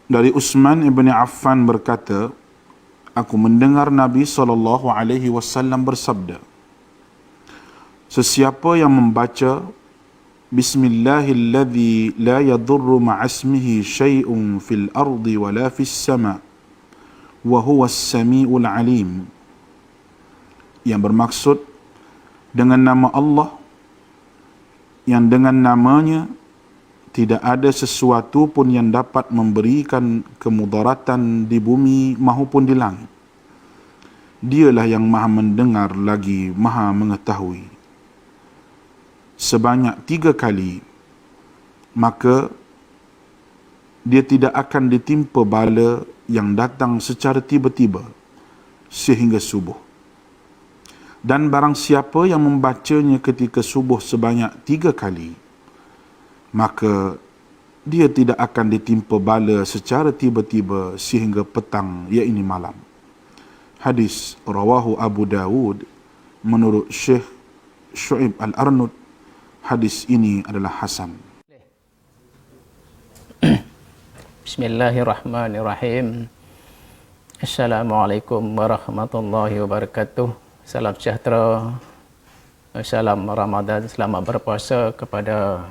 Dari Utsman ibn Affan berkata, aku mendengar Nabi SAW bersabda, sesiapa yang membaca Bismillahilladzi la yadurru ma'asmihi syai'un fil ardi wa la fis sama' wa huwa as-sami'ul alim, yang bermaksud dengan nama Allah yang dengan namanya tidak ada sesuatu pun yang dapat memberikan kemudaratan di bumi maupun di langit. Dialah yang maha mendengar lagi maha mengetahui. Sebanyak 3 kali, maka dia tidak akan ditimpa bala yang datang secara tiba-tiba sehingga subuh. Dan barang siapa yang membacanya ketika subuh sebanyak 3 kali, maka dia tidak akan ditimpa bala secara tiba-tiba sehingga petang, iaitu malam. Hadis rawahu Abu Dawud menurut Syekh Syu'ib Al-Arnud. Hadis ini adalah hasan. Bismillahirrahmanirrahim. Assalamualaikum warahmatullahi wabarakatuh. Salam sejahtera, salam Ramadan, selamat berpuasa kepada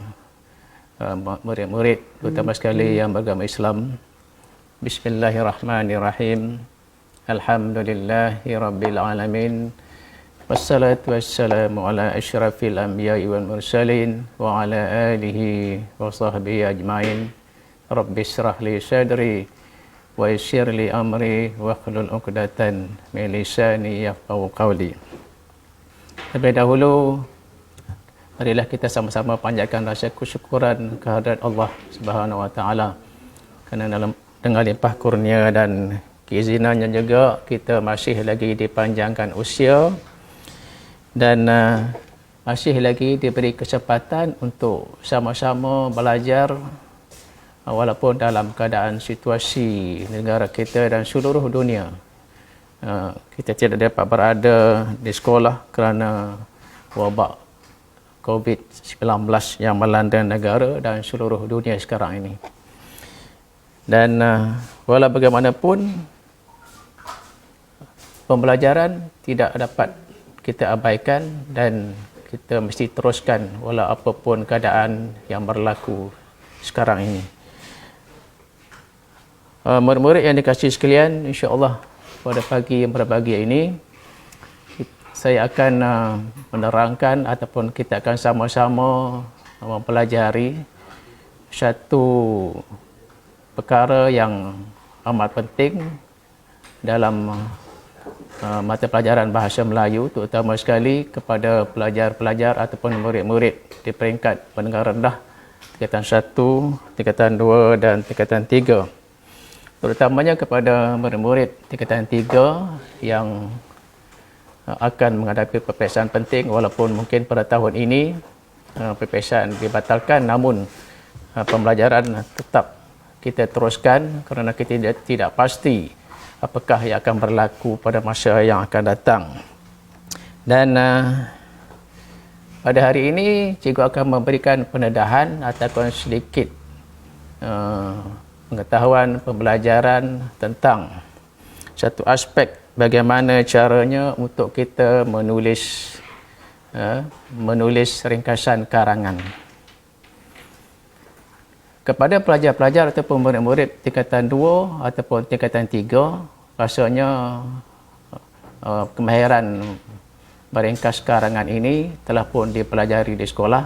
murid-murid terutama sekali yang beragama Islam. Bismillahirrahmanirrahim. Alhamdulillahi rabbil alamin. Wassalatu wassalamu ala asyrafil anbiya'i wal mursalin wa ala alihi wa sahbihi ajma'in. Rabbi shrah li sadri wa yassir li amri wa hlul 'uqdatan min lisani yafqahu qawli. Terlebih dahulu, marilah kita sama-sama panjatkan rasa kesyukuran kehadrat Allah Subhanahu wa taala kerana dengan limpah kurnia dan keizinannya juga kita masih lagi dipanjangkan usia dan masih lagi diberi kesempatan untuk sama-sama belajar walaupun dalam keadaan situasi negara kita dan seluruh dunia. Kita tidak dapat berada di sekolah kerana wabak COVID-19 yang melanda negara dan seluruh dunia sekarang ini. Dan walau bagaimanapun, pembelajaran tidak dapat kita abaikan dan kita mesti teruskan walau apapun keadaan yang berlaku sekarang ini. Murid-murid yang dikasihi sekalian, insya-Allah pada pagi yang berbahagia ini saya akan menerangkan ataupun kita akan sama-sama mempelajari satu perkara yang amat penting dalam mata pelajaran bahasa Melayu, terutama sekali kepada pelajar-pelajar ataupun murid-murid di peringkat pendengar rendah tingkatan 1, tingkatan 2 dan tingkatan 3. Terutamanya kepada murid-murid tingkatan 3 yang akan menghadapi peperiksaan penting, walaupun mungkin pada tahun ini peperiksaan dibatalkan, namun pembelajaran tetap kita teruskan kerana kita tidak pasti apakah yang akan berlaku pada masa yang akan datang. Dan pada hari ini cikgu akan memberikan pendedahan ataupun sedikit pengetahuan pembelajaran tentang satu aspek bagaimana caranya untuk kita menulis ringkasan karangan. Kepada pelajar-pelajar ataupun murid-murid tingkatan 2 ataupun tingkatan 3, rasanya kemahiran meringkas karangan ini telah pun dipelajari di sekolah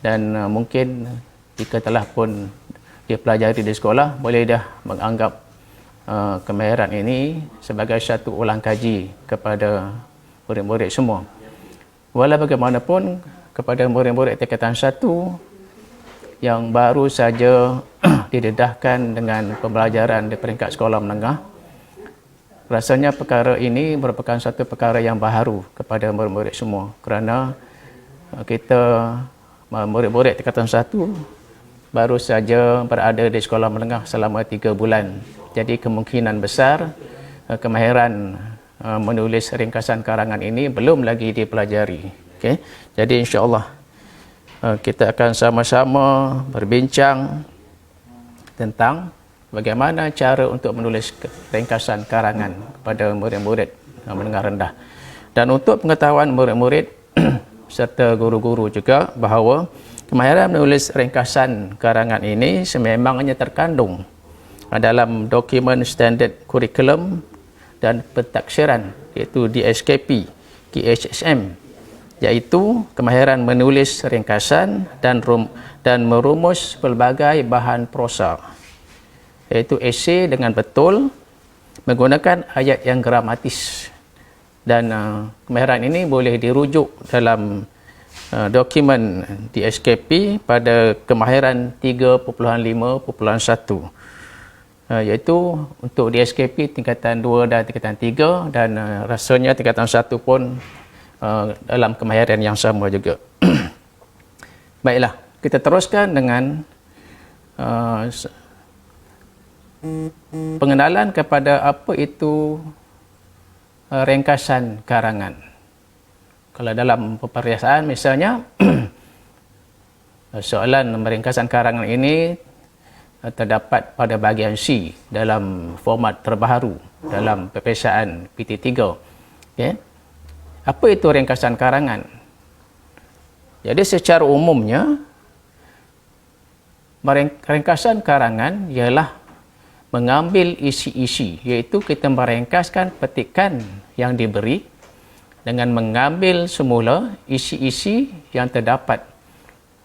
dan mungkin jika telah pun dipelajari di sekolah, boleh dah menganggap kemahiran ini sebagai satu ulang kaji kepada murid-murid semua. Walau bagaimanapun, kepada murid-murid tingkatan 1 yang baru saja didedahkan dengan pembelajaran di peringkat sekolah menengah, rasanya perkara ini merupakan satu perkara yang baharu kepada murid-murid semua kerana kita murid-murid tingkatan 1 baru saja berada di sekolah menengah selama 3 bulan. Jadi kemungkinan besar kemahiran menulis ringkasan karangan ini belum lagi dipelajari. Okay? Jadi insya-Allah kita akan sama-sama berbincang tentang bagaimana cara untuk menulis ringkasan karangan kepada murid-murid menengah rendah. Dan untuk pengetahuan murid-murid serta guru-guru juga bahawa kemahiran menulis ringkasan karangan ini sememangnya terkandung dalam dokumen standard kurikulum dan pentaksiran iaitu DSKP, KHSM, iaitu kemahiran menulis ringkasan dan merumus pelbagai bahan prosa, iaitu esei dengan betul menggunakan ayat yang gramatis. Dan kemahiran ini boleh dirujuk dalam dokumen DSKP pada kemahiran 3.5.1, iaitu untuk DSKP tingkatan 2 dan tingkatan 3, dan rasanya tingkatan 1 pun dalam kemahiran yang sama juga. Baiklah, kita teruskan dengan pengenalan kepada apa itu ringkasan karangan. Kalau dalam peperiksaan misalnya soalan ringkasan karangan ini terdapat pada bahagian C dalam format terbaru dalam peperiksaan PT3. Okay. Apa itu ringkasan karangan? Jadi secara umumnya ringkasan karangan ialah mengambil isi-isi, iaitu kita meringkaskan petikan yang diberi dengan mengambil semula isi-isi yang terdapat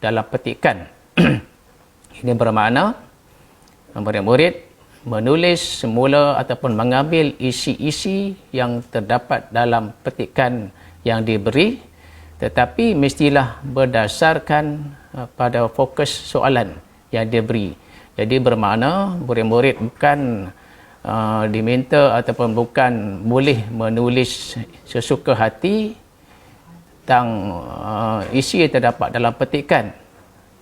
dalam petikan. Ini bermakna murid-murid menulis semula ataupun mengambil isi-isi yang terdapat dalam petikan yang diberi, tetapi mestilah berdasarkan pada fokus soalan yang diberi. Jadi bermakna murid-murid bukan diminta ataupun bukan boleh menulis sesuka hati tentang isi yang terdapat dalam petikan.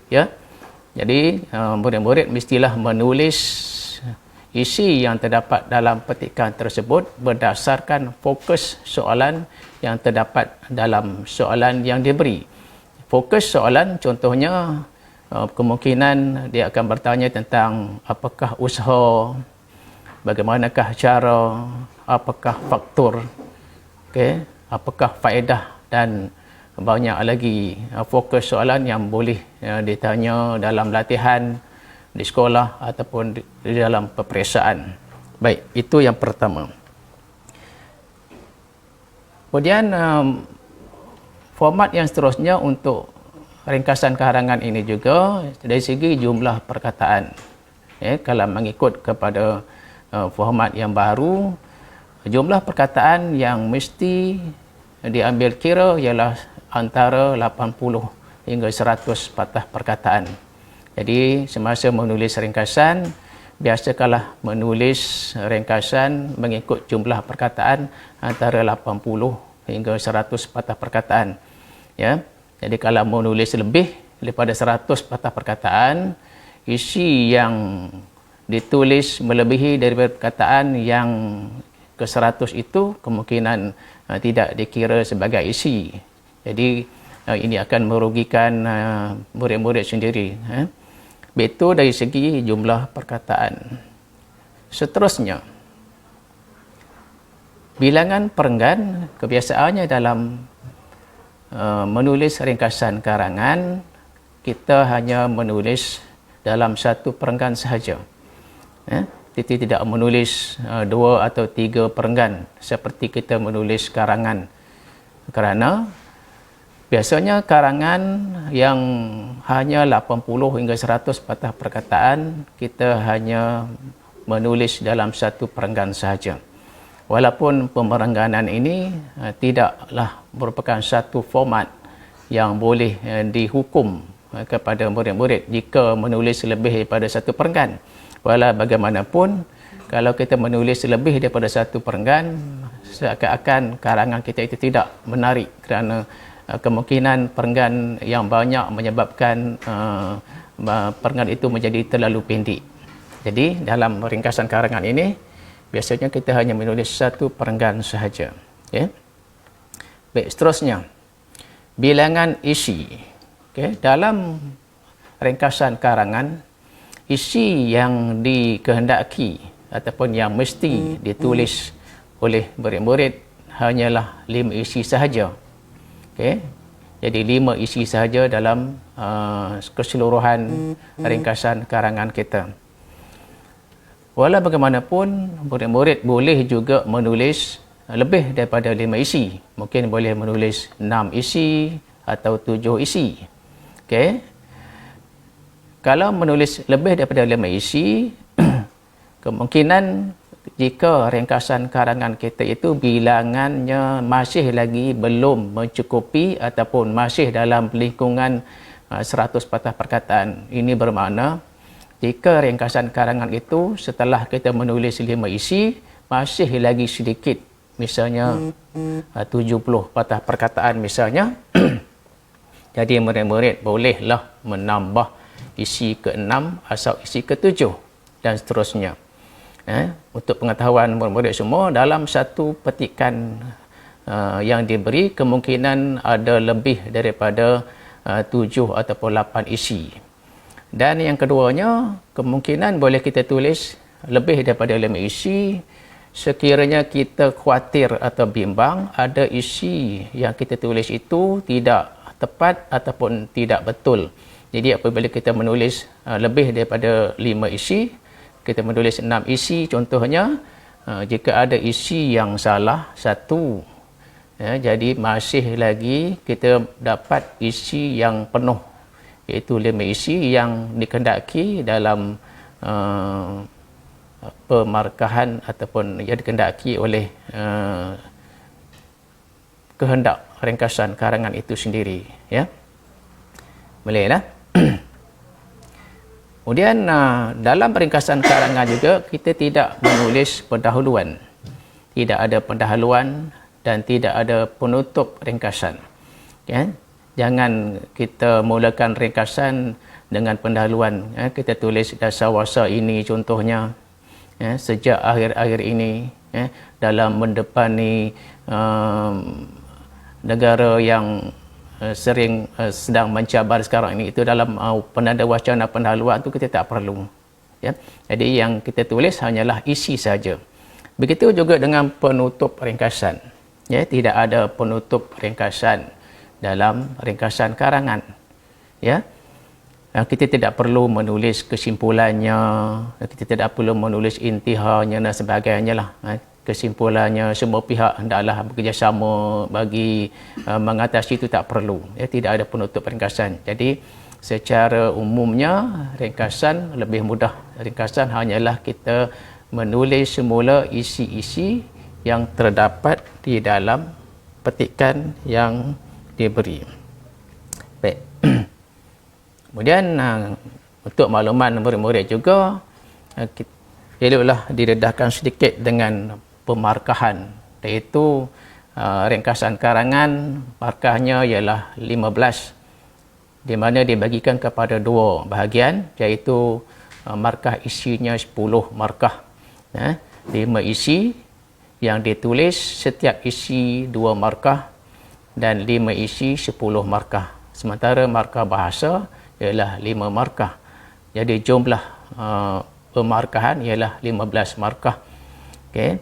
Ya. Jadi murid-murid mestilah menulis isi yang terdapat dalam petikan tersebut berdasarkan fokus soalan yang terdapat dalam soalan yang diberi. Fokus soalan contohnya kemungkinan dia akan bertanya tentang apakah usaha, bagaimanakah cara, apakah faktor, okay, apakah faedah, dan banyak lagi fokus soalan yang boleh ditanya dalam latihan di sekolah ataupun di dalam peperiksaan. Baik, itu yang pertama. Kemudian format yang seterusnya untuk ringkasan karangan ini juga dari segi jumlah perkataan. Kalau mengikut kepada format yang baru, jumlah perkataan yang mesti diambil kira ialah antara 80 hingga 100 patah perkataan. Jadi semasa menulis ringkasan, biasakanlah menulis ringkasan mengikut jumlah perkataan antara 80 hingga 100 patah perkataan. Ya. Jadi kalau menulis lebih daripada 100 patah perkataan, isi yang ditulis melebihi daripada perkataan yang ke 100 itu kemungkinan tidak dikira sebagai isi. Jadi ini akan merugikan murid-murid sendiri. Itu dari segi jumlah perkataan. Seterusnya, bilangan perenggan kebiasaannya dalam menulis ringkasan karangan, kita hanya menulis dalam satu perenggan sahaja. Kita tidak menulis 2 atau 3 perenggan seperti kita menulis karangan. Kerana biasanya karangan yang hanya 80 hingga 100 patah perkataan, kita hanya menulis dalam satu perenggan sahaja. Walaupun pemerengganan ini tidaklah merupakan satu format yang boleh dihukum kepada murid-murid jika menulis lebih daripada satu perenggan. Walau bagaimanapun, kalau kita menulis lebih daripada satu perenggan, seakan-akan karangan kita itu tidak menarik kerana kemungkinan perenggan yang banyak menyebabkan perenggan itu menjadi terlalu pendek. Jadi dalam ringkasan karangan ini, biasanya kita hanya menulis satu perenggan sahaja. Okay. Baik, seterusnya, bilangan isi. Okay. Dalam ringkasan karangan, isi yang dikehendaki ataupun yang mesti ditulis oleh murid-murid hanyalah 5 isi sahaja. Okey. Jadi 5 isi sahaja dalam keseluruhan ringkasan karangan kita. Walau bagaimanapun, murid-murid boleh juga menulis lebih daripada 5 isi. Mungkin boleh menulis 6 isi atau 7 isi. Okey. Kalau menulis lebih daripada 5 isi, kemungkinan jika ringkasan karangan kita itu bilangannya masih lagi belum mencukupi ataupun masih dalam lingkungan 100 patah perkataan. Ini bermakna jika ringkasan karangan itu setelah kita menulis 5 isi masih lagi sedikit, misalnya 70 patah perkataan misalnya, jadi murid-murid bolehlah menambah isi ke-6 atau isi ke-7 dan seterusnya. Untuk pengetahuan murid-murid semua, dalam satu petikan yang diberi kemungkinan ada lebih daripada 7 ataupun 8 isi. Dan yang keduanya, kemungkinan boleh kita tulis lebih daripada 5 isi sekiranya kita khawatir atau bimbang ada isi yang kita tulis itu tidak tepat ataupun tidak betul. Jadi apabila kita menulis lebih daripada 5 isi, kita menulis 6 isi contohnya, jika ada isi yang salah satu, jadi masih lagi kita dapat isi yang penuh, iaitu 5 isi yang dikehendaki dalam pemarkahan ataupun yang dikehendaki oleh kehendak ringkasan karangan itu sendiri. Ya, boleh lah. Kemudian dalam ringkasan karangan juga kita tidak menulis pendahuluan. Tidak ada pendahuluan dan tidak ada penutup ringkasan. Ya? Jangan kita mulakan ringkasan dengan pendahuluan. Ya? Kita tulis dasawasa ini contohnya. Ya? Sejak akhir-akhir ini, ya? Dalam mendepani negara yang sering sedang mencabar sekarang ini, itu dalam penanda wacana pendahuluan itu kita tak perlu. Ya? Jadi yang kita tulis hanyalah isi saja. Begitu juga dengan penutup ringkasan. Ya? Tidak ada penutup ringkasan dalam ringkasan karangan. Ya? Kita tidak perlu menulis kesimpulannya, kita tidak perlu menulis intihanya dan sebagainya lah. Kesimpulannya semua pihak hendaklah bekerjasama bagi mengatasi itu tak perlu. Ya, tidak ada penutup ringkasan. Jadi secara umumnya ringkasan lebih mudah. Ringkasan hanyalah kita menulis semula isi-isi yang terdapat di dalam petikan yang diberi. Baik. Kemudian untuk makluman murid-murid juga, eloklah didedahkan sedikit dengan pemarkahan, iaitu ringkasan karangan markahnya ialah 15, di mana dibagikan kepada 2 bahagian, iaitu markah isinya 10 markah. 5 isi yang ditulis, setiap isi 2 markah, dan 5 isi 10 markah. Sementara markah bahasa ialah 5 markah. Jadi jumlah pemarkahan ialah 15 markah. Okey.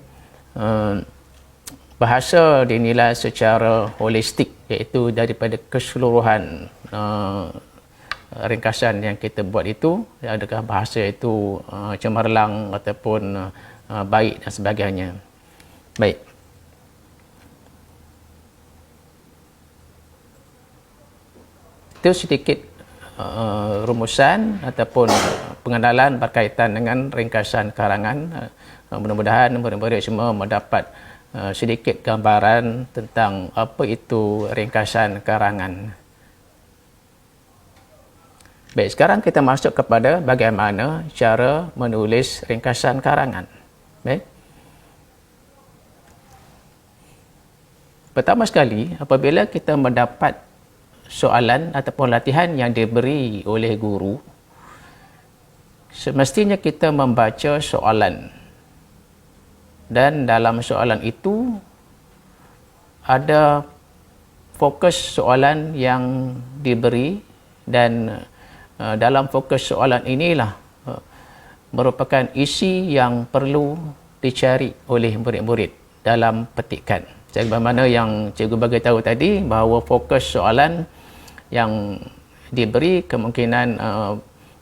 Bahasa dinilai secara holistik, iaitu daripada keseluruhan ringkasan yang kita buat itu, adakah bahasa itu cemerlang ataupun baik dan sebagainya. Baik. Itu sedikit rumusan ataupun pengenalan berkaitan dengan ringkasan karangan. Mudah-mudahan murid-murid semua mendapat sedikit gambaran tentang apa itu ringkasan karangan. Baik, sekarang kita masuk kepada bagaimana cara menulis ringkasan karangan. Baik. Pertama sekali, apabila kita mendapat soalan ataupun latihan yang diberi oleh guru, semestinya kita membaca soalan. Dan dalam soalan itu ada fokus soalan yang diberi, dan dalam fokus soalan inilah merupakan isi yang perlu dicari oleh murid-murid dalam petikan. Sebagaimana yang cikgu bagi tahu tadi, bahawa fokus soalan yang diberi kemungkinan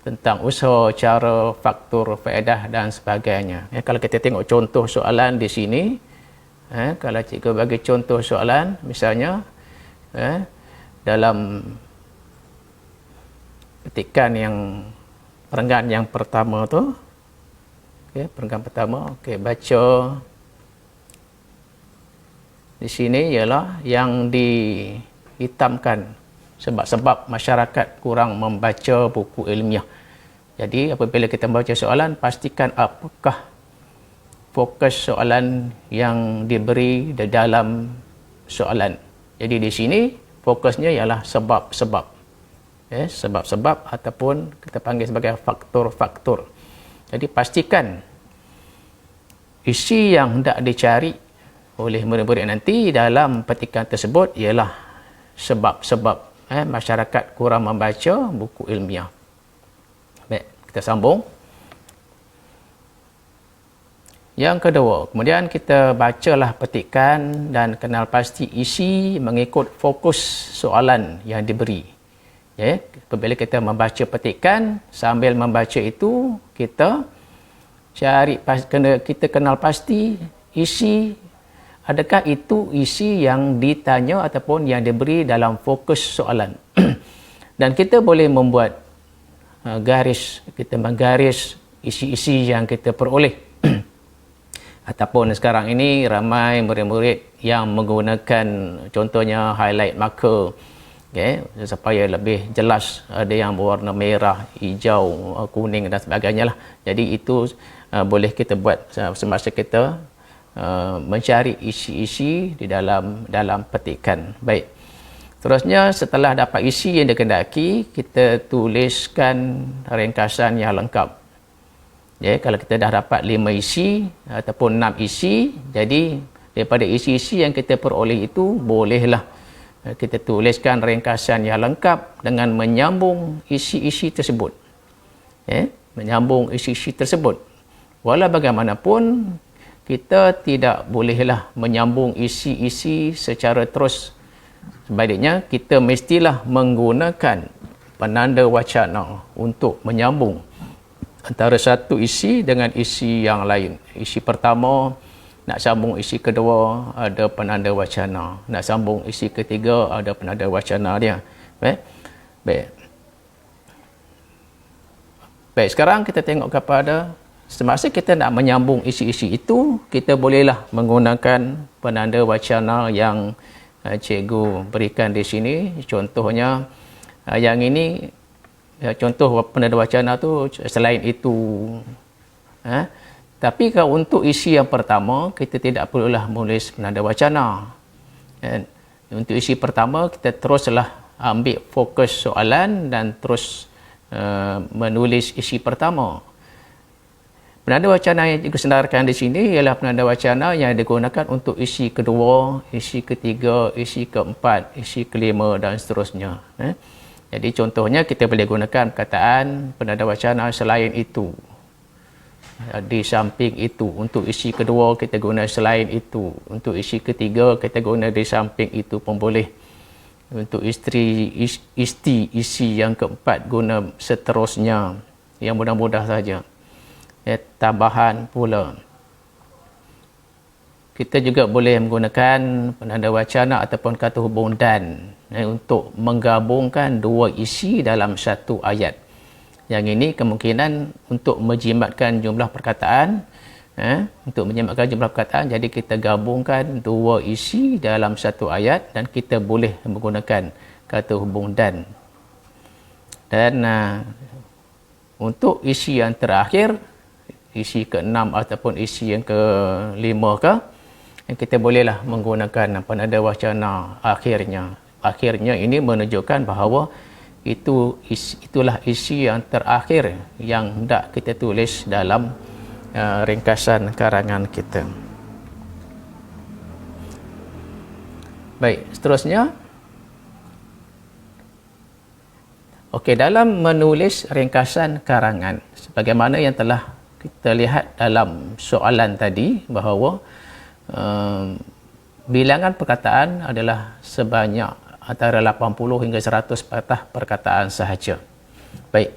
tentang usaha, cara, faktor, faedah dan sebagainya. Kalau kita tengok contoh soalan di sini, kalau cikgu bagi contoh soalan, misalnya dalam petikan yang perenggan yang pertama tu, perenggan pertama, baca di sini ialah yang dihitamkan sebab-sebab masyarakat kurang membaca buku ilmiah. Jadi apabila kita membaca soalan, pastikan apakah fokus soalan yang diberi di dalam soalan. Jadi di sini fokusnya ialah sebab-sebab. Sebab-sebab ataupun kita panggil sebagai faktor-faktor. Jadi pastikan isi yang hendak dicari oleh murid-murid nanti dalam petikan tersebut ialah sebab-sebab masyarakat kurang membaca buku ilmiah. Baik, kita sambung. Yang kedua, kemudian kita bacalah petikan dan kenal pasti isi mengikut fokus soalan yang diberi. Apabila kita membaca petikan, sambil membaca itu kita kita kenal pasti isi, adakah itu isi yang ditanya ataupun yang diberi dalam fokus soalan. Dan kita boleh membuat garis, kita menggaris isi-isi yang kita peroleh. Ataupun sekarang ini ramai murid-murid yang menggunakan contohnya highlight marker, supaya lebih jelas, ada yang berwarna merah, hijau, kuning dan sebagainya lah. Jadi itu boleh kita buat semasa kita mencari isi-isi di dalam petikan. Baik. Terusnya, setelah dapat isi yang dikehendaki, kita tuliskan ringkasan yang lengkap. Kalau kita dah dapat 5 isi ataupun 6 isi, jadi daripada isi-isi yang kita peroleh itu, bolehlah kita tuliskan ringkasan yang lengkap dengan menyambung isi-isi tersebut. Menyambung isi-isi tersebut. Walau bagaimanapun, kita tidak bolehlah menyambung isi-isi secara terus. Sebaliknya, kita mestilah menggunakan penanda wacana untuk menyambung antara satu isi dengan isi yang lain. Isi pertama nak sambung isi kedua, ada penanda wacana. Nak sambung isi ketiga, ada penanda wacana dia. Baik. Sekarang kita tengok kepada semasa kita nak menyambung isi-isi itu, kita bolehlah menggunakan penanda wacana yang cikgu berikan di sini. Contohnya yang ini, contoh penanda wacana tu selain itu. Tapi kalau untuk isi yang pertama, kita tidak perlulah menulis penanda wacana. Untuk isi pertama, kita teruslah ambil fokus soalan dan terus menulis isi pertama. Penanda wacana yang cikgu senarkan di sini ialah penanda wacana yang digunakan untuk isi kedua, isi ketiga, isi keempat, isi kelima dan seterusnya. Jadi contohnya kita boleh gunakan perkataan penanda wacana selain itu. Di samping itu. Untuk isi kedua kita guna selain itu. Untuk isi ketiga kita guna di samping itu pun boleh. Untuk isi yang keempat guna seterusnya. Yang mudah-mudah saja. Tambahan pula. Kita juga boleh menggunakan penanda wacana ataupun kata hubung dan untuk menggabungkan dua isi dalam satu ayat. Yang ini kemungkinan untuk menjimatkan jumlah perkataan. Jadi kita gabungkan dua isi dalam satu ayat dan kita boleh menggunakan kata hubung dan. Dan untuk isi yang terakhir, isi ke-6 ataupun isi yang ke-5 kita bolehlah menggunakan penanda wacana akhirnya. Akhirnya ini menunjukkan bahawa itulah isi yang terakhir yang hendak kita tulis dalam ringkasan karangan kita. Baik, seterusnya. Okey, dalam menulis ringkasan karangan, sebagaimana yang telah kita lihat dalam soalan tadi bahawa bilangan perkataan adalah sebanyak antara 80 hingga 100 patah perkataan sahaja. Baik.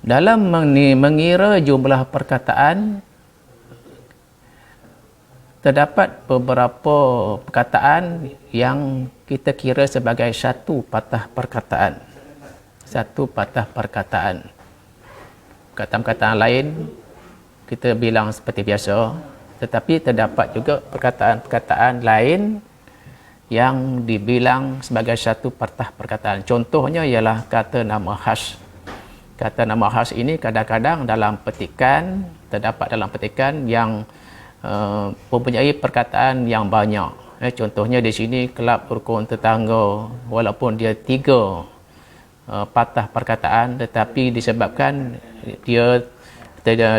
Dalam mengira jumlah perkataan, terdapat beberapa perkataan yang kita kira sebagai satu patah perkataan. Satu patah perkataan. Perkataan-perkataan lain kita bilang seperti biasa, tetapi terdapat juga perkataan-perkataan lain yang dibilang sebagai satu patah perkataan. Contohnya ialah kata nama khas. Kata nama khas ini kadang-kadang dalam petikan, terdapat dalam petikan yang mempunyai perkataan yang banyak. Contohnya di sini kelab rukun tetangga, walaupun dia 3 patah perkataan, tetapi disebabkan dia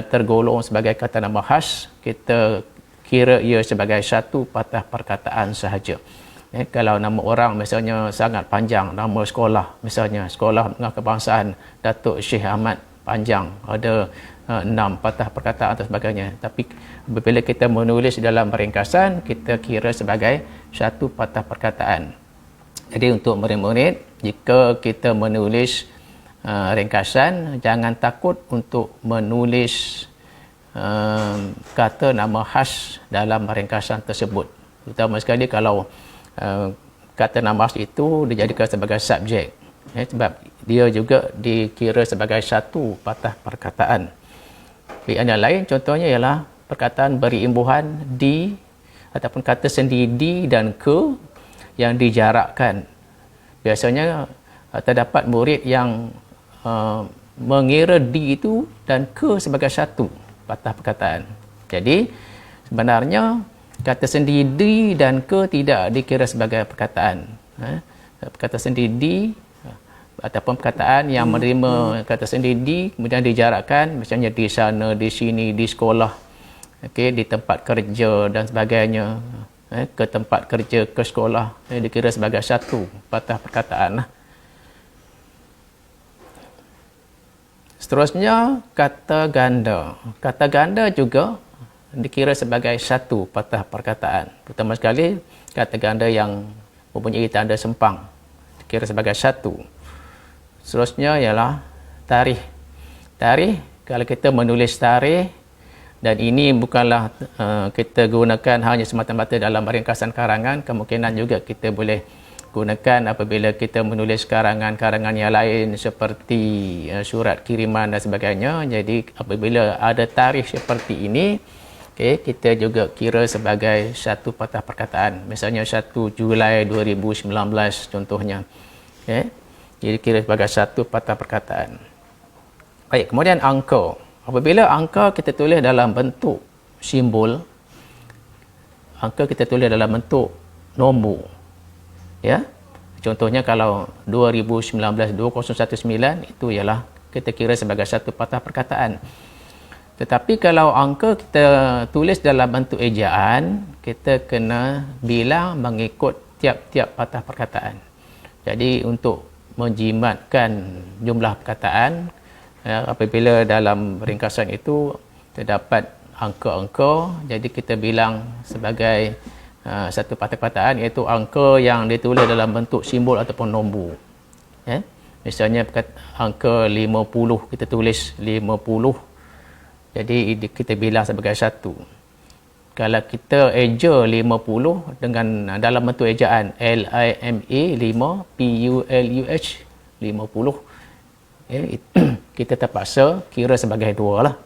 tergolong sebagai kata nama khas, kita kira ia sebagai satu patah perkataan sahaja. Kalau nama orang misalnya sangat panjang, nama sekolah misalnya Sekolah Menengah Kebangsaan Datuk Syekh Ahmad, panjang, ada 6 patah perkataan atau sebagainya, tapi apabila kita menulis dalam ringkasan, kita kira sebagai satu patah perkataan. Jadi untuk murid-murid, jika kita menulis ringkasan, jangan takut untuk menulis kata nama khas dalam ringkasan tersebut. Terutama sekali kalau kata nama khas itu dijadikan sebagai subjek, sebab dia juga dikira sebagai satu patah perkataan. Yang lain contohnya ialah perkataan beri imbuhan di ataupun kata sendi di dan ke yang dijarakkan. Biasanya terdapat murid yang mengira di itu dan ke sebagai satu patah perkataan. Jadi sebenarnya kata sendi di dan ke tidak dikira sebagai perkataan. Kata sendi di ataupun perkataan yang menerima kata sendi di kemudian dijarakkan, misalnya di sana, di sini, di sekolah, di tempat kerja dan sebagainya, ke tempat kerja, ke sekolah, dikira sebagai satu patah perkataan. Seterusnya, kata ganda. Kata ganda juga dikira sebagai satu patah perkataan. Pertama sekali, kata ganda yang mempunyai tanda sempang dikira sebagai satu. Seterusnya ialah tarikh. Tarikh, kalau kita menulis tarikh, dan ini bukanlah kita gunakan hanya semata-mata dalam ringkasan karangan, kemungkinan juga kita boleh gunakan apabila kita menulis karangan-karangan yang lain seperti surat kiriman dan sebagainya. Jadi apabila ada tarikh seperti ini, kita juga kira sebagai satu patah perkataan. Misalnya 1 Julai 2019 contohnya. Jadi kira sebagai satu patah perkataan. Baik, kemudian angka. Apabila angka kita tulis dalam bentuk simbol, angka kita tulis dalam bentuk nombor. Contohnya kalau 2019 itu ialah kita kira sebagai satu patah perkataan. Tetapi kalau angka kita tulis dalam bentuk ejaan, kita kena bilang mengikut tiap-tiap patah perkataan. Jadi untuk menjimatkan jumlah perkataan, apabila dalam ringkasan itu terdapat angka-angka, jadi kita bilang sebagai satu patah perkataan, iaitu angka yang ditulis dalam bentuk simbol ataupun nombor. Misalnya angka 50, kita tulis 50, jadi kita bilang sebagai satu. Kalau kita eja 50 dengan dalam bentuk ejaan LIMA 5 PULUH 50, kita terpaksa kira sebagai 2 lah.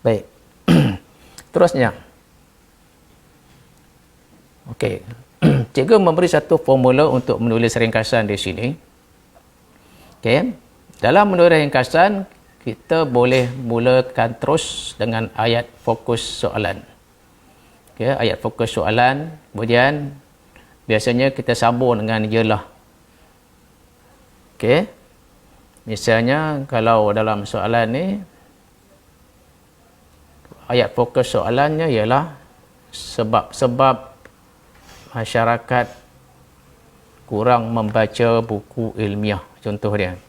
Baik. Terusnya. Okey. Cikgu memberi satu formula untuk menulis ringkasan di sini. Okey. Dalam menulis ringkasan, kita boleh mulakan terus dengan ayat fokus soalan. Ayat fokus soalan, kemudian biasanya kita sambung dengan ialah. Misalnya kalau dalam soalan ni, ayat fokus soalannya ialah sebab masyarakat kurang membaca buku ilmiah, contoh dia.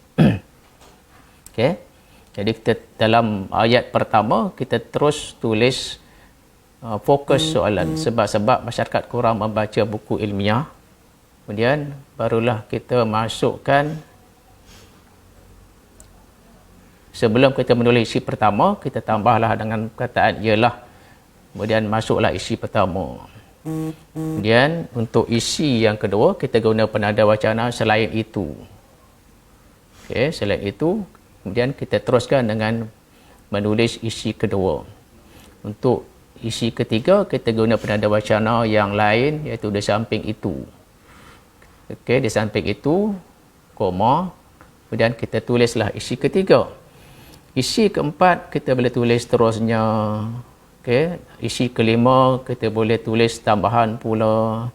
Jadi kita dalam ayat pertama kita terus tulis fokus soalan, sebab-sebab masyarakat kurang membaca buku ilmiah. Kemudian barulah kita masukkan, sebelum kita menulis isi pertama, kita tambahlah dengan perkataan ialah, kemudian masuklah isi pertama. Kemudian untuk isi yang kedua kita guna penada wacana selain itu. Okey, selain itu kemudian kita teruskan dengan menulis isi kedua. Untuk isi ketiga kita guna penada wacana yang lain, iaitu di samping itu. Okey, di samping itu koma, kemudian kita tulislah isi ketiga. Isi keempat kita boleh tulis terusnya. Okey, isi kelima kita boleh tulis tambahan pula.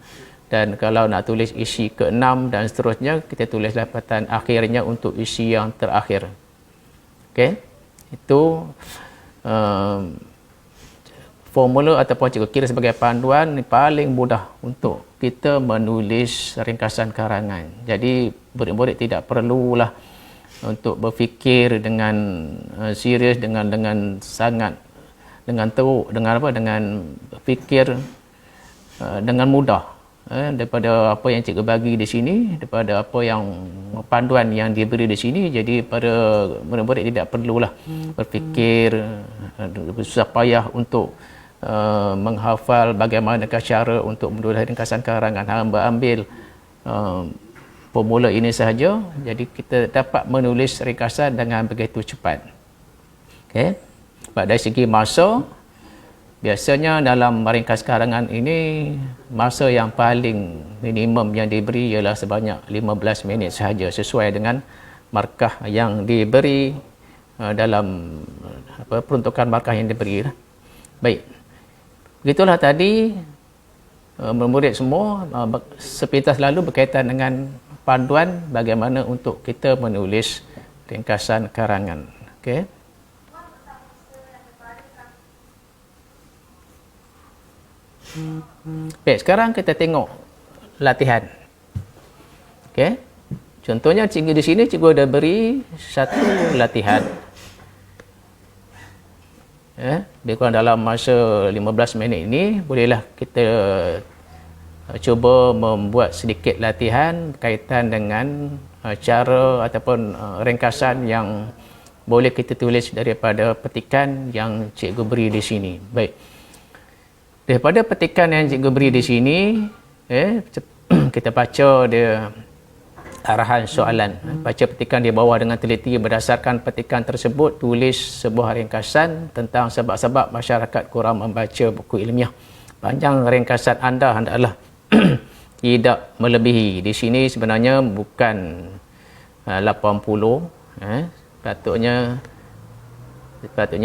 Dan kalau nak tulis isi keenam dan seterusnya, kita tulis lapatan akhirnya untuk isi yang terakhir. Okey, itu formula ataupun cikgu kira sebagai panduan paling mudah untuk kita menulis ringkasan karangan. Jadi murid-murid tidak perlulah untuk berfikir dengan serius, dengan sangat, dengan teruk, dengan fikir dengan mudah. Daripada apa yang cikgu bagi di sini, daripada apa yang panduan yang diberi di sini, jadi pada murid-murid tidak perlulah berfikir susah payah untuk menghafal bagaimanakah cara untuk menulis ringkasan karangan. Hamba ambil formula ini sahaja, jadi kita dapat menulis ringkasan dengan begitu cepat. Okey, dari segi masa, biasanya dalam meringkas karangan ini masa yang paling minimum yang diberi ialah sebanyak 15 minit sahaja, sesuai dengan markah yang diberi dalam peruntukan markah yang diberi. Baik, begitulah tadi murid semua sepintas lalu berkaitan dengan panduan bagaimana untuk kita menulis ringkasan karangan. Okey. Baik, sekarang kita tengok latihan. Okey. Contohnya cikgu di sini cikgu ada beri satu latihan. Lebih kurang dalam masa 15 minit ini bolehlah kita cuba membuat sedikit latihan berkaitan dengan cara ataupun ringkasan yang boleh kita tulis daripada petikan yang cikgu beri di sini. Baik. Daripada petikan yang cikgu beri di sini, kita baca dia arahan soalan. Baca petikan di bawah dengan teliti. Berdasarkan petikan tersebut, tulis sebuah ringkasan tentang sebab-sebab masyarakat kurang membaca buku ilmiah. Panjang ringkasan anda hendaklah tidak melebihi. Di sini sebenarnya bukan 80. Patutnya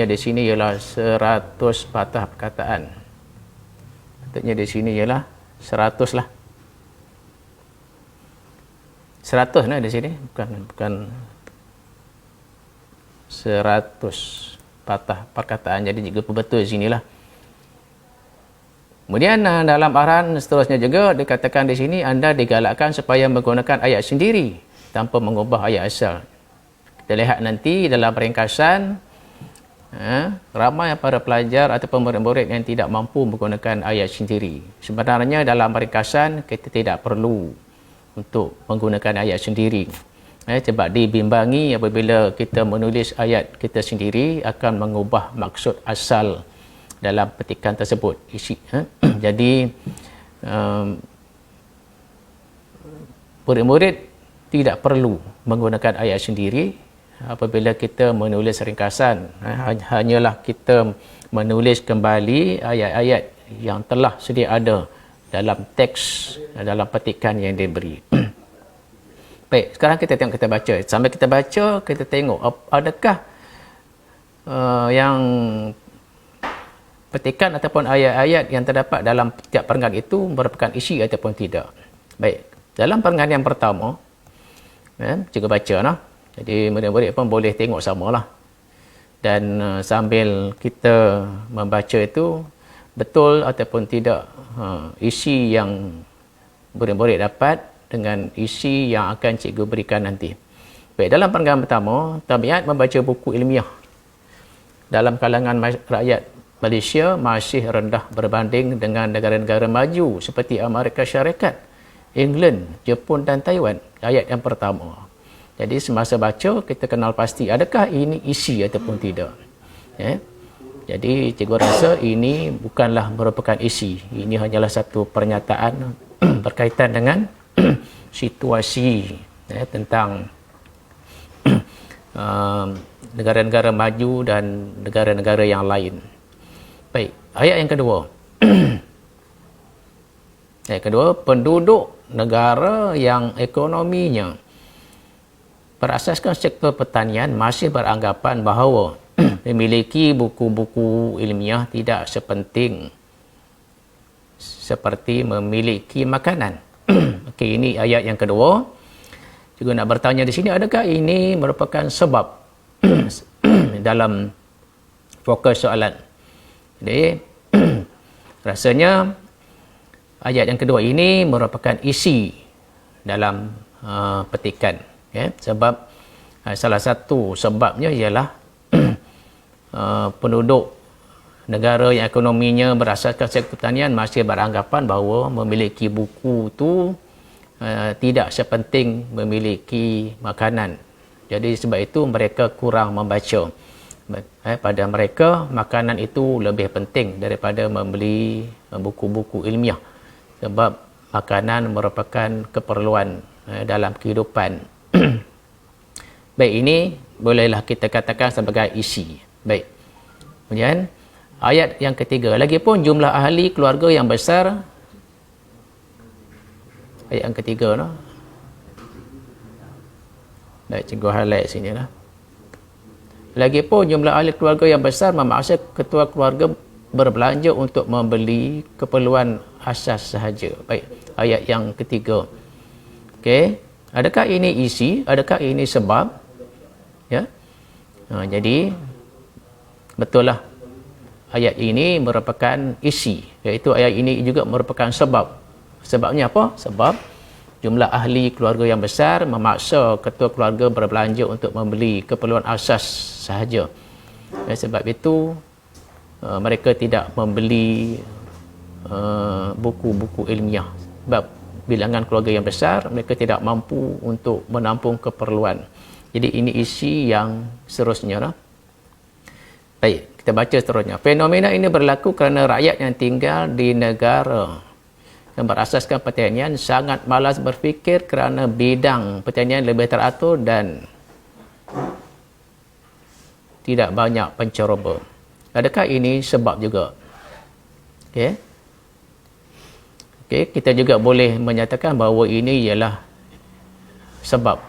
di sini ialah 100 patah perkataan. Patutnya di sini ialah 100 lah. 100 nah di sini, bukan 100 patah perkataan. Jadi juga betul sinilah. Kemudian dalam arahan seterusnya juga dikatakan di sini anda digalakkan supaya menggunakan ayat sendiri tanpa mengubah ayat asal. Kita lihat nanti dalam ringkasan, ramai para pelajar ataupun murid-murid yang tidak mampu menggunakan ayat sendiri. Sebenarnya dalam ringkasan kita tidak perlu untuk menggunakan ayat sendiri. Sebab dibimbangi apabila kita menulis ayat kita sendiri akan mengubah maksud asal dalam petikan tersebut. Jadi murid-murid tidak perlu menggunakan ayat sendiri apabila kita menulis ringkasan. Hanyalah kita menulis kembali ayat-ayat yang telah sedia ada dalam teks, dalam petikan yang diberi. Baik, sekarang kita baca. Sambil kita baca, kita tengok adakah yang petikan ataupun ayat-ayat yang terdapat dalam tiap perenggan itu merupakan isi ataupun tidak. Baik, dalam perenggan yang pertama, cikgu baca lah. Jadi murid-murid pun boleh tengok samalah. Dan sambil kita membaca itu, betul ataupun tidak isi yang murid-murid dapat dengan isi yang akan cikgu berikan nanti. Baik, dalam pandangan pertama, tabiat membaca buku ilmiah dalam kalangan rakyat Malaysia masih rendah berbanding dengan negara-negara maju seperti Amerika Syarikat, England, Jepun dan Taiwan. Ayat yang pertama. Jadi semasa baca kita kenal pasti adakah ini isi ataupun tidak. Jadi cikgu rasa ini bukanlah merupakan isi. Ini hanyalah satu pernyataan berkaitan dengan situasi tentang negara-negara maju dan negara-negara yang lain. Baik, ayat yang kedua. Ayat kedua, penduduk negara yang ekonominya berasaskan sektor pertanian masih beranggapan bahawa memiliki buku-buku ilmiah tidak sepenting seperti memiliki makanan. Okey, ini ayat yang kedua. Juga nak bertanya di sini, adakah ini merupakan sebab dalam fokus soalan? Jadi, rasanya ayat yang kedua ini merupakan isi dalam petikan. Sebab salah satu sebabnya ialah penduduk negara yang ekonominya berasaskan sektor pertanian masih beranggapan bahawa memiliki buku itu tidak sepenting memiliki makanan. Jadi sebab itu mereka kurang membaca. Pada mereka makanan itu lebih penting daripada membeli buku-buku ilmiah. Sebab makanan merupakan keperluan dalam kehidupan. Baik, ini bolehlah kita katakan sebagai isi. Baik. Kemudian ayat yang ketiga, lagipun jumlah ahli keluarga yang besar. Ayat yang ketiga no. Baik, cikgu highlight sini lah. Lagipun jumlah ahli keluarga yang besar memaksa ketua keluarga berbelanja untuk membeli keperluan asas sahaja. Baik, ayat yang ketiga. Okey, adakah ini isi? Adakah ini sebab? Ya. Jadi betul lah. Ayat ini merupakan isi, iaitu ayat ini juga merupakan sebab. Sebabnya apa? Sebab jumlah ahli keluarga yang besar memaksa ketua keluarga berbelanja untuk membeli keperluan asas sahaja. Sebab itu mereka tidak membeli buku-buku ilmiah. Sebab bilangan keluarga yang besar, mereka tidak mampu untuk menampung keperluan. Jadi ini isi yang seterusnya lah. Baik, kita baca seterusnya. Fenomena ini berlaku kerana rakyat yang tinggal di negara yang berasaskan pertanian sangat malas berfikir kerana bidang pertanian lebih teratur dan tidak banyak penceroboh. Adakah ini sebab juga? Okey. Okey, kita juga boleh menyatakan bahawa ini ialah sebab.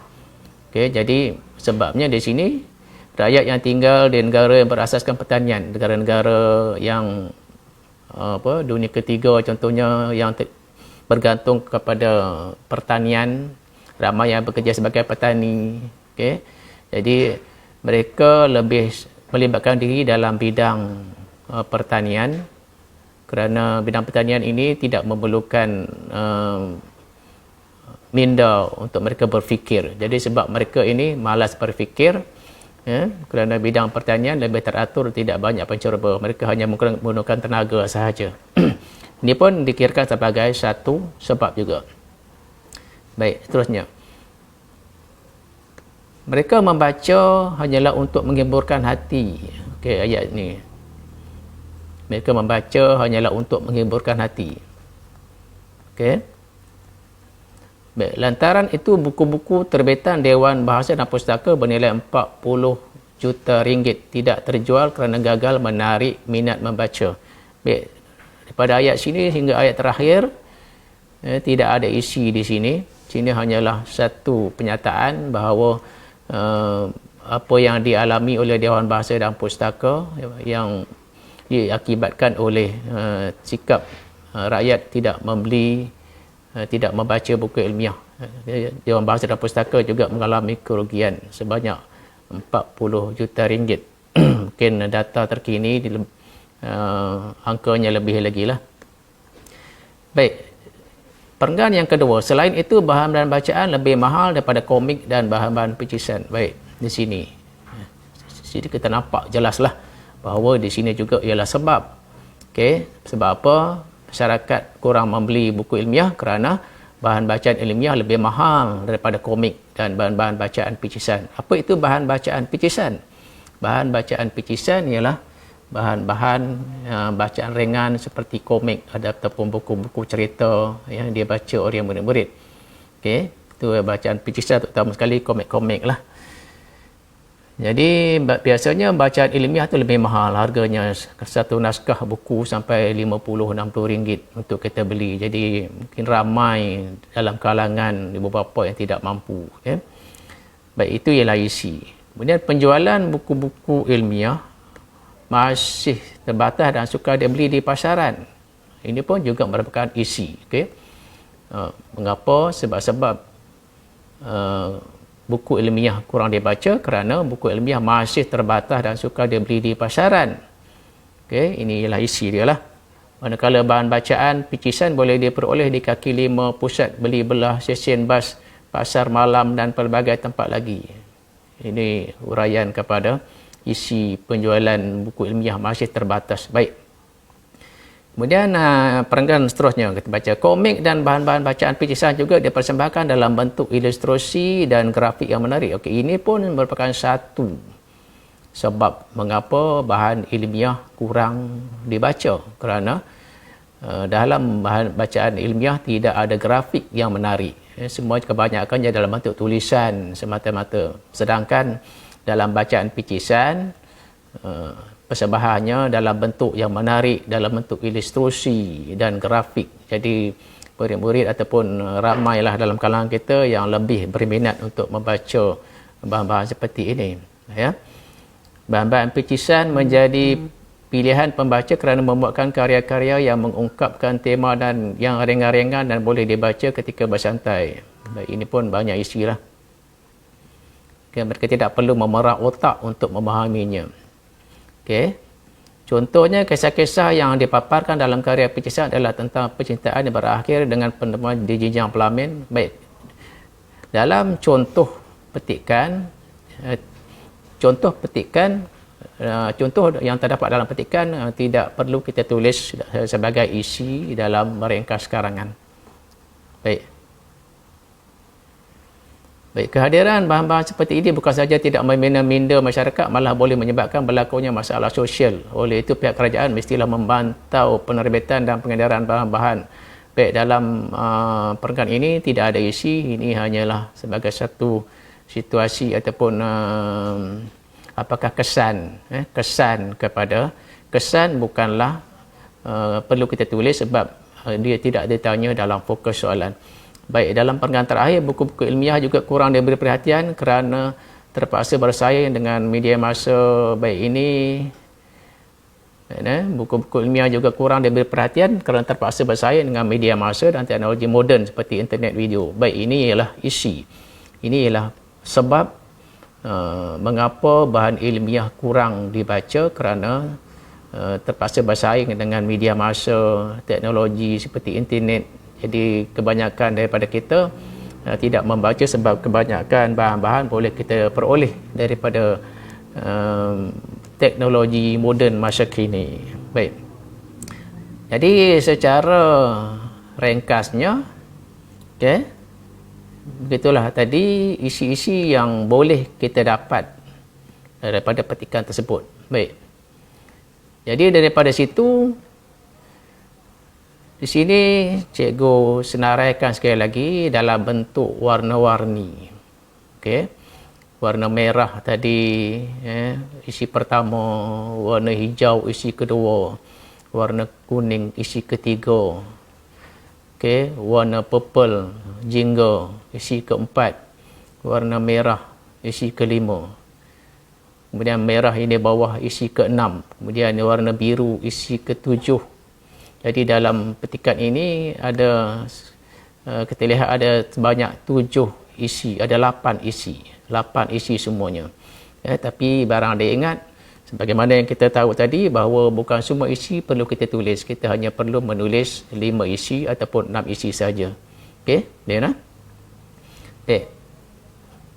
Okey, jadi sebabnya di sini rakyat yang tinggal di negara yang berasaskan pertanian, negara-negara yang dunia ketiga contohnya yang bergantung kepada pertanian, ramai yang bekerja sebagai petani. Okay. Jadi mereka lebih melibatkan diri dalam bidang pertanian kerana bidang pertanian ini tidak memerlukan minda untuk mereka berfikir. Jadi sebab mereka ini malas berfikir, kerana bidang pertanian lebih teratur, tidak banyak penceroboh. Mereka hanya menggunakan tenaga sahaja. Ini pun dikirakan sebagai satu sebab juga. Baik, seterusnya. Mereka membaca hanyalah untuk menghiburkan hati. Okey, ayat ni. Mereka membaca hanyalah untuk menghiburkan hati. Okey. Baik, lantaran itu buku-buku terbitan Dewan Bahasa dan Pustaka bernilai 40 juta ringgit tidak terjual kerana gagal menarik minat membaca. Baik, daripada ayat sini hingga ayat terakhir tidak ada isi di sini. Sini hanyalah satu penyataan bahawa apa yang dialami oleh Dewan Bahasa dan Pustaka yang diakibatkan oleh sikap rakyat tidak membeli, tidak membaca buku ilmiah. Dewan Bahasa dan Pustaka juga mengalami kerugian sebanyak 40 juta ringgit. Mungkin data terkini angkanya lebih lagi lah. Baik, Perenggan yang kedua, selain itu bahan-bahan bacaan lebih mahal daripada komik dan bahan-bahan pecisan. Baik, di sini. Jadi kita nampak jelaslah bahawa di sini juga ialah sebab. Okey, sebab apa? Masyarakat kurang membeli buku ilmiah kerana bahan bacaan ilmiah lebih mahal daripada komik dan bahan-bahan bacaan pecisan. Apa itu bahan bacaan pecisan? Bahan bacaan pecisan ialah bahan-bahan bacaan ringan seperti komik ataupun buku-buku cerita yang dia baca oleh murid-murid. Okey, itu bacaan pecisan, terutama sekali komik-komik lah. Jadi biasanya bacaan ilmiah tu lebih mahal harganya, satu naskah buku sampai 50-60 ringgit untuk kita beli. Jadi mungkin ramai dalam kalangan ibu bapa yang tidak mampu. Okay? Baik, itu ialah isi. Kemudian penjualan buku-buku ilmiah masih terbatas dan sukar dibeli di pasaran. Ini pun juga merupakan isi. Okay? Mengapa? Sebab buku ilmiah kurang dibaca kerana buku ilmiah masih terbatas dan sukar dibeli di pasaran. Okey, ini ialah isi dia lah. Manakala bahan bacaan pecisan boleh diperoleh di kaki lima, pusat beli belah, stesen bas, pasar malam dan pelbagai tempat lagi. Ini uraian kepada isi penjualan buku ilmiah masih terbatas. Baik. Kemudian perenggan seterusnya kita baca, komik dan bahan-bahan bacaan pecisan juga dipersembahkan dalam bentuk ilustrasi dan grafik yang menarik. Okey, ini pun merupakan satu sebab mengapa bahan ilmiah kurang dibaca kerana dalam bahan bacaan ilmiah tidak ada grafik yang menarik. Semua kebanyakannya dalam bentuk tulisan semata-mata. Sedangkan dalam bacaan pecisan persembahannya dalam bentuk yang menarik, dalam bentuk ilustrasi dan grafik. Jadi murid-murid ataupun ramailah dalam kalangan kita yang lebih berminat untuk membaca bahan-bahan seperti ini. Ya. Bahan-bahan pecisan menjadi pilihan pembaca kerana membuatkan karya-karya yang mengungkapkan tema dan yang ringan-ringan dan boleh dibaca ketika bersantai. Baik, ini pun banyak isilah. Mereka tidak perlu memerah otak untuk memahaminya. Okay. Contohnya kisah-kisah yang dipaparkan dalam karya pecisan adalah tentang percintaan yang berakhir dengan penemuan di jenjang pelamin. Baik. Dalam contoh petikan yang terdapat dalam petikan tidak perlu kita tulis sebagai isi dalam meringkas karangan. Baik. Baik, kehadiran bahan-bahan seperti ini bukan saja tidak membina-minda masyarakat, malah boleh menyebabkan berlakunya masalah sosial. Oleh itu, pihak kerajaan mestilah membantau penerbitan dan pengedaran bahan-bahan. Baik, dalam perenggan ini tidak ada isi, ini hanyalah sebagai satu situasi ataupun apakah kesan. Kesan bukanlah perlu kita tulis sebab dia tidak ditanya dalam fokus soalan. Baik, dalam perenggan terakhir, buku-buku ilmiah juga kurang diberi perhatian kerana terpaksa bersaing dengan media masa. Baik, ini buku-buku ilmiah juga kurang diberi perhatian kerana terpaksa bersaing dengan media masa dan teknologi moden seperti internet video. Baik, ini ialah isi. Ini ialah sebab mengapa bahan ilmiah kurang dibaca kerana terpaksa bersaing dengan media masa, teknologi seperti internet. Jadi kebanyakan daripada kita tidak membaca sebab kebanyakan bahan-bahan boleh kita peroleh daripada teknologi moden masa kini. Baik. Jadi secara ringkasnya, okay, begitulah tadi isi-isi yang boleh kita dapat daripada petikan tersebut. Baik. Jadi daripada situ, di sini cikgu senaraikan sekali lagi dalam bentuk warna-warni. Okey. Warna merah tadi isi pertama, warna hijau isi kedua, warna kuning isi ketiga. Okey, warna purple jingga isi keempat, warna merah isi kelima. Kemudian merah ini bawah isi keenam, kemudian warna biru isi ketujuh. Jadi dalam petikan ini ada, kita lihat ada sebanyak 7 isi, ada 8 isi. 8 isi semuanya. Tapi barang dia ingat, sebagaimana yang kita tahu tadi, bahawa bukan semua isi perlu kita tulis. Kita hanya perlu menulis 5 isi ataupun 6 isi saja. Okey, dia nah. Okey.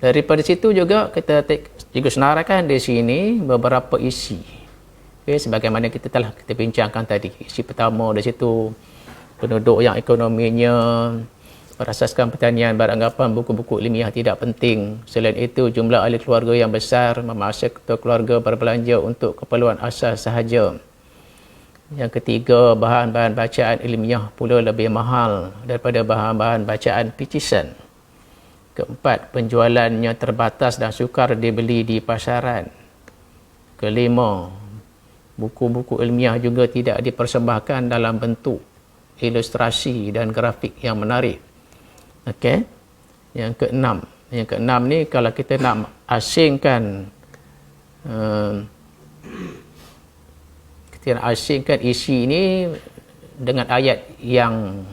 Daripada situ juga kita juga senaraikan di sini beberapa isi. Okey, sebagaimana kita telah kita bincangkan tadi. Isi pertama di situ penduduk yang ekonominya berasaskan pertanian beranggapan buku-buku ilmiah tidak penting. Selain itu, jumlah ahli keluarga yang besar memaksa ketua keluarga berbelanja untuk keperluan asas sahaja. Yang ketiga, bahan-bahan bacaan ilmiah pula lebih mahal daripada bahan-bahan bacaan picisan. Keempat, penjualannya terbatas dan sukar dibeli di pasaran. Kelima, buku-buku ilmiah juga tidak dipersembahkan dalam bentuk ilustrasi dan grafik yang menarik. Okey. Yang keenam ni kalau kita nak asingkan isi ini dengan ayat yang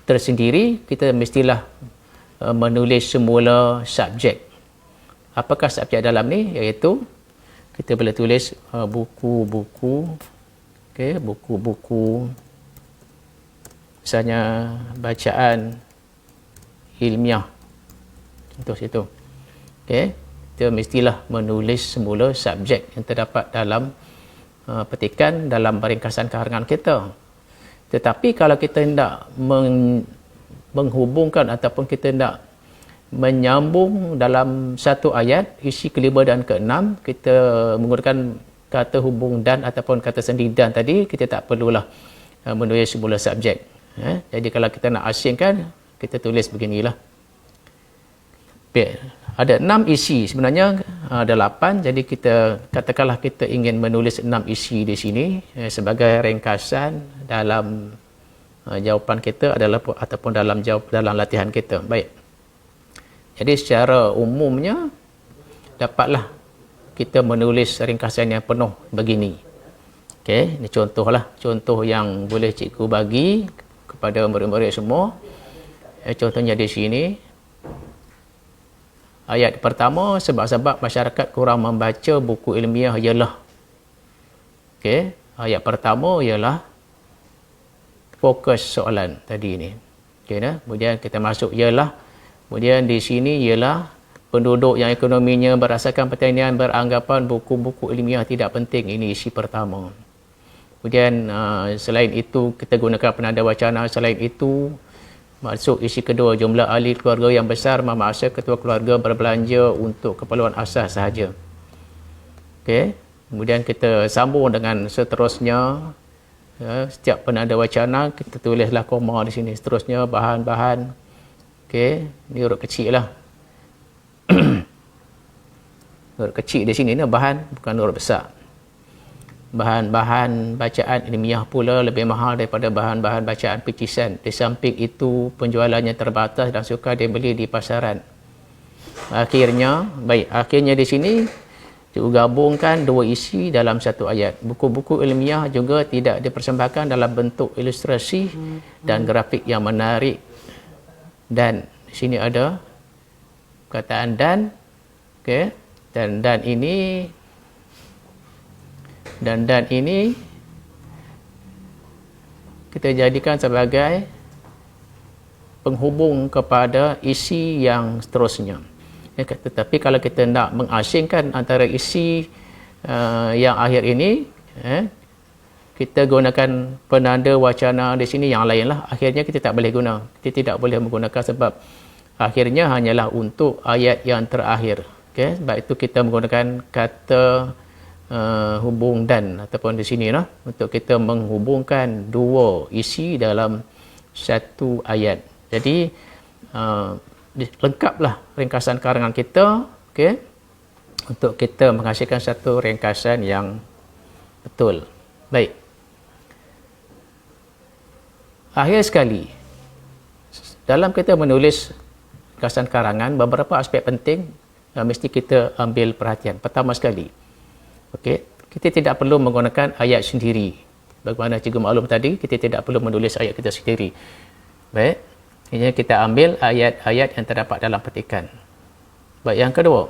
tersendiri, kita mestilah menulis semula subjek. Apakah subjek dalam ni? Iaitu kita boleh tulis buku-buku, okey, buku-buku misalnya bacaan ilmiah, contoh situ. Okey, kita mestilah menulis semula subjek yang terdapat dalam petikan dalam ringkasan karangan kita. Tetapi kalau kita hendak menghubungkan ataupun kita hendak menyambung dalam satu ayat isi kelima dan keenam, kita menggunakan kata hubung dan ataupun kata sendi dan tadi, kita tak perlulah menulis semula subjek. Jadi kalau kita nak asingkan, kita tulis beginilah. Baik, ada 6 isi, sebenarnya ada 8, jadi kita katakanlah kita ingin menulis 6 isi di sini sebagai ringkasan dalam jawapan kita adalah ataupun dalam latihan kita. Baik. Jadi secara umumnya dapatlah kita menulis ringkasan yang penuh begini. Okey, ini contoh yang boleh cikgu bagi kepada murid-murid semua. Contohnya di sini. Ayat pertama, sebab-sebab masyarakat kurang membaca buku ilmiah ialah. Okey, ayat pertama ialah fokus soalan tadi ni. Okey, kemudian kita masuk ialah. Kemudian di sini ialah penduduk yang ekonominya berdasarkan pertanian beranggapan buku-buku ilmiah tidak penting. Ini isi pertama. Kemudian selain itu kita gunakan penanda wacana. Selain itu masuk isi kedua, jumlah ahli keluarga yang besar memaksa ketua keluarga berbelanja untuk keperluan asas sahaja. Okey, kemudian kita sambung dengan seterusnya. Setiap penanda wacana kita tulislah koma di sini. Seterusnya bahan-bahan. Okey, ni huruf kecil lah. Huruf kecil di sini ni bahan, bukan huruf besar. Bahan-bahan bacaan ilmiah pula lebih mahal daripada bahan-bahan bacaan picisan. Di samping itu, penjualannya terbatas dan sukar dibeli di pasaran. Akhirnya di sini digabungkan dua isi dalam satu ayat. Buku-buku ilmiah juga tidak dipersembahkan dalam bentuk ilustrasi dan grafik yang menarik. Dan di sini ada perkataan dan. Okey, dan ini kita jadikan sebagai penghubung kepada isi yang seterusnya. Tetapi kalau kita nak mengasingkan antara isi yang akhir ini, kita gunakan penanda wacana di sini yang lain lah. Akhirnya kita tak boleh guna. Kita tidak boleh menggunakan sebab akhirnya hanyalah untuk ayat yang terakhir. Okay? Sebab itu kita menggunakan kata hubung dan ataupun di sini lah untuk kita menghubungkan dua isi dalam satu ayat. Jadi lengkaplah ringkasan karangan kita, okey, untuk kita menghasilkan satu ringkasan yang betul. Baik. Akhir sekali, dalam kita menulis ringkasan karangan, beberapa aspek penting mesti kita ambil perhatian. Pertama sekali, okey, kita tidak perlu menggunakan ayat sendiri. Bagaimana cikgu maklum tadi, kita tidak perlu menulis ayat kita sendiri. Baik. Ini kita ambil ayat-ayat yang terdapat dalam petikan. Baik, yang kedua,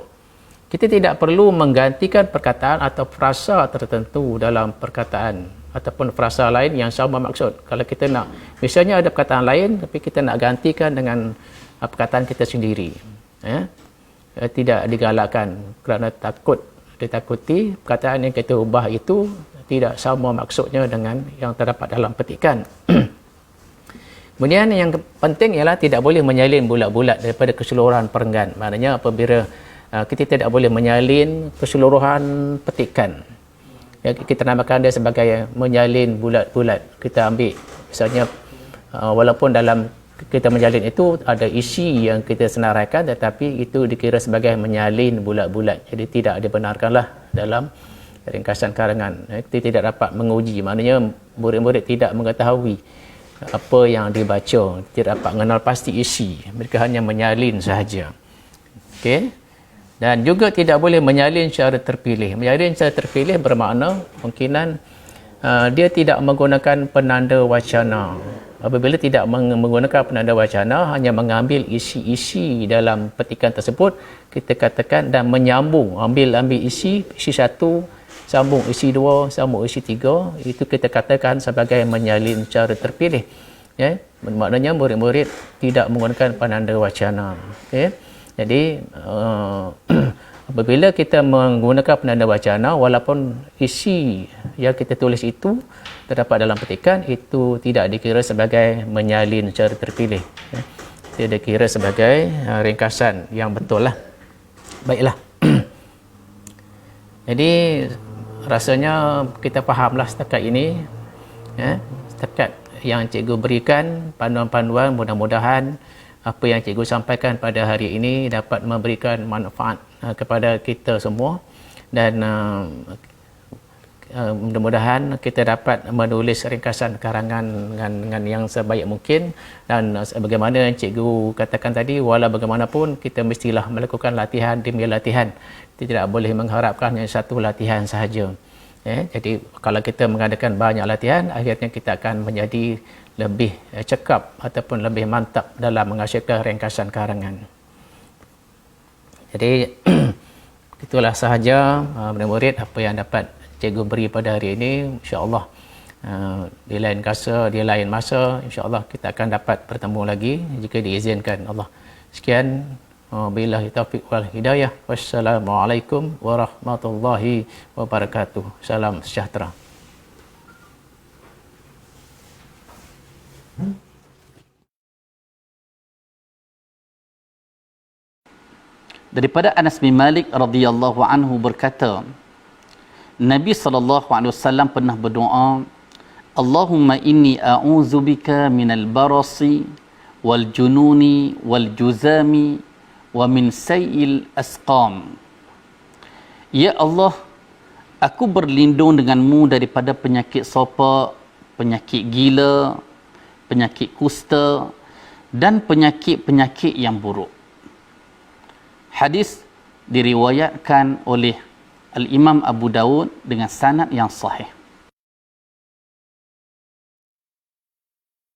kita tidak perlu menggantikan perkataan atau frasa tertentu dalam perkataan. ataupun frasa lain yang sama maksud. Kalau kita nak, misalnya ada perkataan lain tapi kita nak gantikan dengan perkataan kita sendiri, tidak digalakkan kerana ditakuti perkataan yang kita ubah itu tidak sama maksudnya dengan yang terdapat dalam petikan. Kemudian yang penting ialah tidak boleh menyalin bulat-bulat daripada keseluruhan perenggan. Maknanya apabila kita tidak boleh menyalin keseluruhan petikan. Ya, kita namakan dia sebagai menyalin bulat-bulat. Kita ambil misalnya walaupun dalam kita menyalin itu ada isi yang kita senaraikan, tetapi itu dikira sebagai menyalin bulat-bulat. Jadi tidak dibenarkanlah dalam ringkasan karangan. Kita tidak dapat menguji. Maknanya murid-murid tidak mengetahui apa yang dibaca, tidak dapat mengenal pasti isi, mereka hanya menyalin sahaja. Okey, dan juga tidak boleh menyalin secara terpilih. Menyalin secara terpilih bermakna kemungkinan dia tidak menggunakan penanda wacana. Apabila tidak menggunakan penanda wacana, hanya mengambil isi-isi dalam petikan tersebut, kita katakan, dan menyambung, ambil isi satu, sambung isi 2, sambung isi 3, itu kita katakan sebagai menyalin secara terpilih. Ya, maknanya murid-murid tidak menggunakan penanda wacana. Okay. Jadi apabila kita menggunakan penanda wacana, walaupun isi yang kita tulis itu terdapat dalam petikan, itu tidak dikira sebagai menyalin secara terpilih. Ya. Tidak dikira sebagai ringkasan yang betul lah. Baiklah. Jadi rasanya kita fahamlah setakat ini, setakat yang cikgu berikan panduan-panduan, mudah-mudahan apa yang cikgu sampaikan pada hari ini dapat memberikan manfaat kepada kita semua, dan mudah-mudahan kita dapat menulis ringkasan karangan dengan yang sebaik mungkin. Dan sebagaimana yang cikgu katakan tadi, walau bagaimanapun kita mestilah melakukan latihan demi latihan. Kita tidak boleh mengharapkan hanya satu latihan sahaja. Jadi kalau kita mengadakan banyak latihan, akhirnya kita akan menjadi lebih cekap ataupun lebih mantap dalam menghasilkan ringkasan karangan. Jadi itulah sahaja murid-murid apa yang dapat cikgu beri pada hari ini. InsyaAllah di lain masa InsyaAllah kita akan dapat bertemu lagi jika diizinkan Allah. Sekian, billahi taufiq wal hidayah. Wassalamualaikum warahmatullahi wabarakatuh. Salam sejahtera. Daripada Anas bin Malik radhiyallahu anhu berkata, Nabi SAW pernah berdoa, Allahumma inni a'udzubika minal barasi wal jununi wal juzami wa min sayil asqam. Ya Allah, aku berlindung denganmu daripada penyakit sopak, penyakit gila, penyakit kusta dan penyakit-penyakit yang buruk. Hadis diriwayatkan oleh Al-Imam Abu Dawud dengan sanad yang sahih.